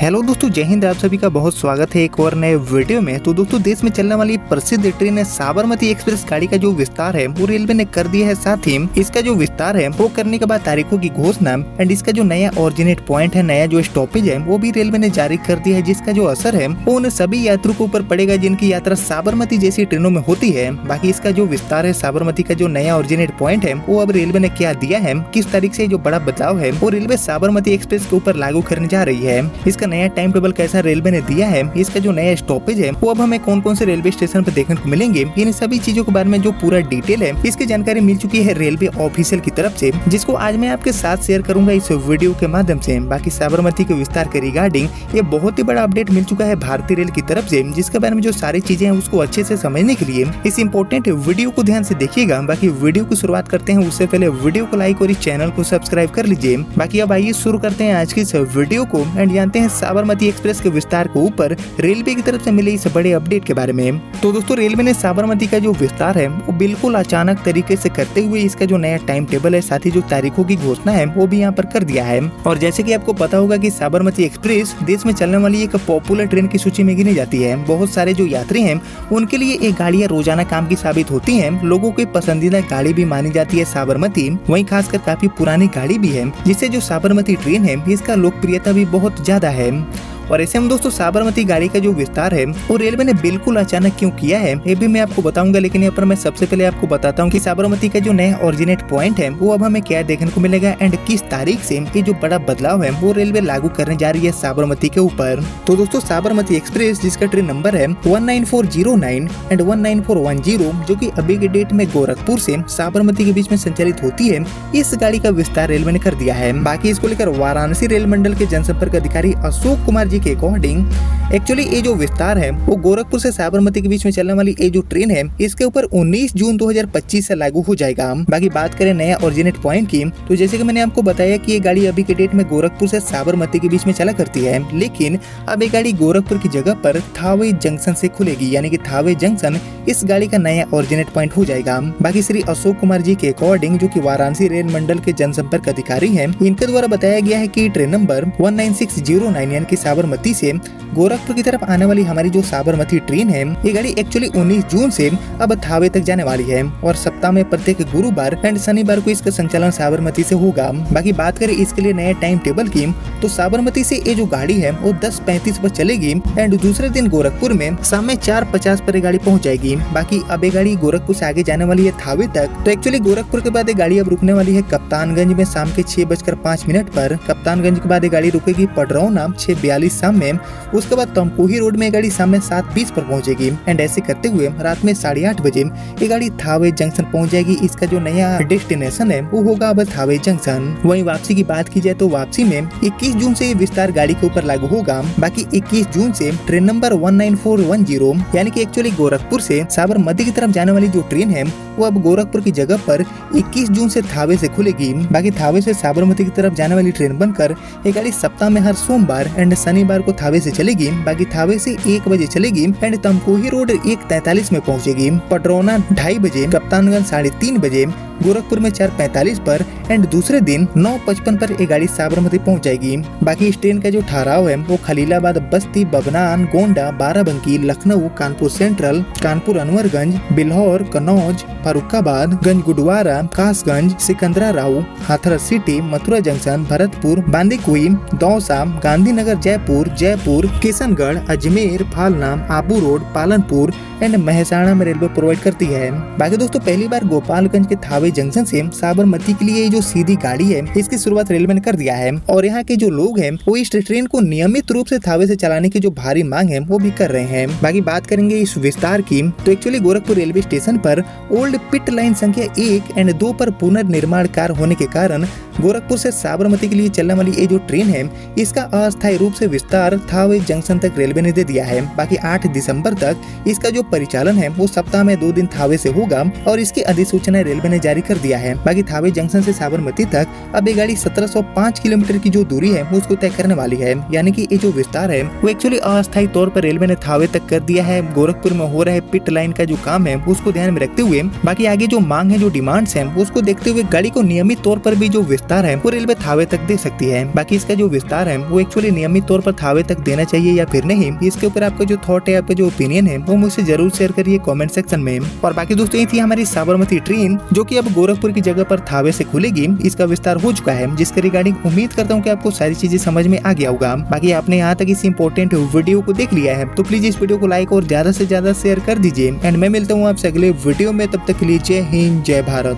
Hello दोस्तों, जय हिंद। आप सभी का बहुत स्वागत है एक और नए वीडियो में। तो दोस्तों, देश में चलने वाली प्रसिद्ध ट्रेन साबरमती एक्सप्रेस गाड़ी का जो विस्तार है वो रेलवे ने कर दिया है। साथ ही इसका जो विस्तार है वो करने के बाद तारीखों की घोषणा एंड इसका जो नया ऑरिजिनेट पॉइंट है, नया जो स्टॉपेज है वो भी रेलवे ने जारी कर दिया है, जिसका जो असर है वो उन सभी यात्रियों के ऊपर पड़ेगा जिनकी यात्रा साबरमती जैसी ट्रेनों में होती है। बाकी इसका जो विस्तार है, साबरमती का जो नया ऑरिजिनेट पॉइंट है वो अब रेलवे ने क्या दिया है, किस तारीख से जो बड़ा बदलाव है वो रेलवे साबरमती एक्सप्रेस के ऊपर लागू करने जा रही है, इसका नया टाइम टेबल कैसा रेलवे ने दिया है, इसका जो नया स्टॉपेज है वो अब हमें कौन कौन से रेलवे स्टेशन पर देखने को मिलेंगे, इन सभी चीजों के बारे में जो पूरा डिटेल है इसकी जानकारी मिल चुकी है रेलवे ऑफिशियल की तरफ से, जिसको आज मैं आपके साथ शेयर करूंगा इस वीडियो के माध्यम से। बाकी साबरमती के विस्तार के रिगार्डिंग ये बहुत ही बड़ा अपडेट मिल चुका है भारतीय रेल की तरफ से, जिसके बारे में जो सारी चीजें हैं उसको अच्छे से समझने के लिए इस इम्पोर्टेंट वीडियो को ध्यान से देखिएगा। बाकी वीडियो की शुरुआत करते हैं उससे पहले वीडियो को लाइक और इस चैनल को सब्सक्राइब कर लीजिए। बाकी अब आइए शुरू करते हैं आज की इस वीडियो को एंड जानते हैं साबरमती एक्सप्रेस के विस्तार के ऊपर रेलवे की तरफ से मिले इस बड़े अपडेट के बारे में। तो दोस्तों, रेलवे ने साबरमती का जो विस्तार है वो बिल्कुल अचानक तरीके से करते हुए इसका जो नया टाइम टेबल है, साथ ही जो तारीखों की घोषणा है वो भी यहाँ पर कर दिया है। और जैसे कि आपको पता होगा कि साबरमती एक्सप्रेस देश में चलने वाली एक पॉपुलर ट्रेन की सूची में गिनी जाती है। बहुत सारे जो यात्री हैं उनके लिए ये गाड़ियाँ रोजाना काम की साबित होती है। लोगों की पसंदीदा गाड़ी भी मानी जाती है साबरमती, वहीं खासकर काफी पुरानी गाड़ी भी है, जिससे जो साबरमती ट्रेन है इसका लोकप्रियता भी बहुत ज्यादा है। और ऐसे में दोस्तों, साबरमती गाड़ी का जो विस्तार है वो रेलवे ने बिल्कुल अचानक क्यों किया है ये भी मैं आपको बताऊंगा, लेकिन यहाँ पर मैं सबसे पहले आपको बताता हूँ कि साबरमती का जो नया ऑरिजिनेट पॉइंट है वो अब हमें क्या देखने को मिलेगा एंड किस तारीख से ये जो बड़ा बदलाव है वो रेलवे लागू करने जा रही है साबरमती के ऊपर। तो दोस्तों, साबरमती एक्सप्रेस जिसका ट्रेन नंबर है 19409 एंड 19410, जो की अभी के डेट में गोरखपुर से साबरमती के बीच में संचालित होती है, इस गाड़ी का विस्तार रेलवे ने कर दिया है। बाकी इसको लेकर वाराणसी रेल मंडल के जनसंपर्क अधिकारी अशोक कुमार जी के अकॉर्डिंग एक्चुअली ये जो विस्तार है वो गोरखपुर से साबरमती के बीच में चलने वाली ये जो ट्रेन है इसके ऊपर 19 जून 2025 से लागू हो जाएगा। बाकी बात करें नया ऑरिजिनेट पॉइंट की, तो जैसे कि मैंने आपको बताया कि ये गाड़ी अभी के डेट में गोरखपुर से साबरमती के बीच में चला करती है, लेकिन अब ये गाड़ी गोरखपुर की जगह पर थावे जंक्शन से खुलेगी, यानी कि थावे जंक्शन इस गाड़ी का नया ऑरिजिनेट पॉइंट हो जाएगा। बाकी श्री अशोक कुमार जी के अकॉर्डिंग, जो कि वाराणसी रेल मंडल के जनसंपर्क अधिकारी हैं, इनके द्वारा बताया गया है कि ट्रेन नंबर 19609 यानी कि साबरमती से गोरखपुर की तरफ आने वाली हमारी जो साबरमती ट्रेन है ये गाड़ी एक्चुअली 19 जून से अब थावे तक जाने वाली है और सप्ताह में प्रत्येक गुरुवार एंड शनिवार को इसका संचालन साबरमती से होगा। बाकी बात करें इसके लिए नए टाइम टेबल की, तो साबरमती से ये जो गाड़ी है वो 10:35 पर चलेगी एंड दूसरे दिन गोरखपुर में शाम में 4:50 पर ये गाड़ी पहुँच जाएगी। बाकी अब ये गाड़ी गोरखपुर से आगे जाने वाली है थावे तक। तो एक्चुअली गोरखपुर के बाद ये गाड़ी अब रुकने वाली है कप्तानगंज में शाम के 6:05 पर। कप्तानगंज के बाद ये गाड़ी रुकेगी पडरौना 6:42 शाम में। उसके बाद तमकुही रोड में गाड़ी शाम में 7:20 पर पहुंचेगी एंड ऐसे करते हुए रात में 8:30 बजे ये गाड़ी थावे जंक्शन पहुंच जाएगी। इसका जो नया डेस्टिनेशन है वो होगा अब थावे जंक्शन। वहीं वापसी की बात की जाए तो वापसी में 21 जून से ये विस्तार गाड़ी के ऊपर लागू होगा। बाकी 21 जून से ट्रेन नंबर 19410 यानी कि एक्चुअली गोरखपुर से साबरमती की तरफ जाने वाली जो ट्रेन है वो अब गोरखपुर की जगह पर 21 जून से थावे से खुलेगी। बाकी थावे से साबरमती की तरफ जाने वाली ट्रेन बनकर ये गाड़ी सप्ताह में हर सोमवार एंड शनिवार को थावे से चलेगी। बाकी थावे से 1 बजे चलेगी एंड तमकुही रोड 1:43 में पहुंचेगी, पडरौना 2:30 बजे, कप्तानगंज 3:30 बजे, गोरखपुर में 4:45 पर एंड दूसरे दिन 9:55 पर ये गाड़ी साबरमती पहुंच जाएगी। बाकी इस ट्रेन का जो ठहराव है वो Khalilabad, Basti, Babnan, Gonda, Barabanki, Lucknow, Kanpur Central, Kanpur Anwarganj, Bilhaur, Kannauj, Farrukhabad, Ganjdundwara, Kasganj, Sikandrarao, Hathras City, Mathura Junction, Bharatpur, Bandikui, Dausa, Gandhinagar, Jaipur, Kishangarh, Ajmer, Falna, Abu Road, Palanpur and Mehsana में रेलवे प्रोवाइड करती है। बाकी दोस्तों, पहली बार गोपालगंज के थावे जंक्शन से साबरमती के लिए जो सीधी गाड़ी है इसकी शुरुआत रेलवे ने कर दिया है और यहाँ के जो लोग हैं वो इस ट्रेन को नियमित रूप से थावे से चलाने की जो भारी मांग है वो भी कर रहे हैं। बाकी बात करेंगे इस विस्तार की, तो एक्चुअली गोरखपुर रेलवे स्टेशन पर ओल्ड पिट लाइन संख्या 1 एंड 2 पर पुनर्निर्माण कार्य होने के कारण गोरखपुर से साबरमती के लिए चलने वाली ये जो ट्रेन है इसका अस्थायी रूप से विस्तार थावे जंक्शन तक रेलवे ने दे दिया है। बाकी 8 दिसंबर तक इसका जो परिचालन है वो सप्ताह में 2 दिन थावे से होगा और इसकी अधिसूचना रेलवे ने जारी जारी कर दिया है। बाकी थावे जंक्शन से साबरमती तक अब ये गाड़ी 1705 किलोमीटर की जो दूरी है उसको तय करने वाली है। यानी कि ये जो विस्तार है वो एक्चुअली अस्थायी तौर पर रेलवे ने थावे तक कर दिया है। गोरखपुर में हो रहे पिट लाइन का जो काम है उसको ध्यान में रखते हुए बाकी आगे जो मांग है, जो डिमांड्स हैं उसको देखते हुए गाड़ी को नियमित तौर पर भी जो विस्तार है वो रेलवे थावे तक दे सकती है। बाकी इसका जो विस्तार है वो एक्चुअली नियमित तौर पर थावे तक देना चाहिए या फिर नहीं, इसके ऊपर आपका जो थॉट है, आपका जो ओपिनियन है वो मुझसे जरूर शेयर करिए कमेंट सेक्शन में। और बाकी दोस्तों ये थी हमारी साबरमती ट्रेन जो कि अब गोरखपुर की जगह पर थावे से खुलेगी। इसका विस्तार हो चुका है, जिसके रिगार्डिंग उम्मीद करता हूँ कि आपको सारी चीजें समझ में आ गया होगा। बाकी आपने यहाँ तक इस इंपॉर्टेंट वीडियो को देख लिया है तो प्लीज इस वीडियो को लाइक और ज्यादा से ज्यादा शेयर कर दीजिए। एंड मैं मिलता हूँ आपसे अगले वीडियो में, तब तक के लिए जय हिंद जय भारत।